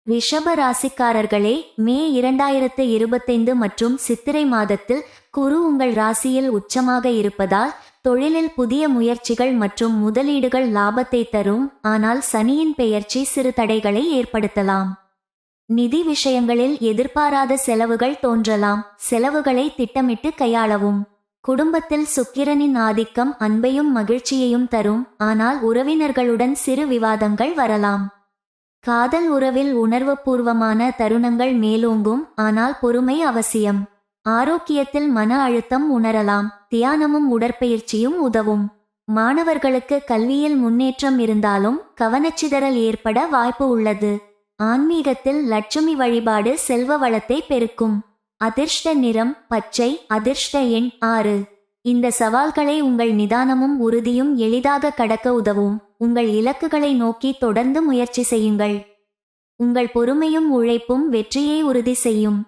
ரிஷப ராசிக்காரர்களே, மே 2025 மற்றும் சித்திரை மாதத்தில் குரு உங்கள் ராசியில் உச்சமாக இருப்பதால் தொழிலில் புதிய முயற்சிகள் மற்றும் முதலீடுகள் லாபத்தை தரும். ஆனால் சனியின் பெயர்ச்சி சிறு தடைகளை ஏற்படுத்தலாம். நிதி விஷயங்களில் எதிர்பாராத செலவுகள் தோன்றலாம். செலவுகளை திட்டமிட்டு கையாளவும். குடும்பத்தில் சுக்கிரனின் ஆதிக்கம் அன்பையும் மகிழ்ச்சியையும் தரும். ஆனால் உறவினர்களுடன் சிறு விவாதங்கள் வரலாம். காதல் உறவில் உணர்வுபூர்வமான தருணங்கள் மேலோங்கும். ஆனால் பொறுமை அவசியம். ஆரோக்கியத்தில் மன அழுத்தம் உணரலாம். தியானமும் உடற்பயிற்சியும் உதவும். மாணவர்களுக்கு கல்வியில் முன்னேற்றம் இருந்தாலும் கவனச்சிதறல் ஏற்பட வாய்ப்பு உள்ளது. ஆன்மீகத்தில் லட்சுமி வழிபாடு செல்வ வளத்தை பெருக்கும். அதிர்ஷ்ட நிறம் பச்சை. அதிர்ஷ்ட எண் 6. இந்த சவால்களை உங்கள் நிதானமும் உறுதியும் எளிதாக கடக்க உதவும். உங்கள் இலக்குகளை நோக்கி தொடர்ந்து முயற்சி செய்யுங்கள். உங்கள் பொறுமையும் உழைப்பும் வெற்றியை உறுதி செய்யும்.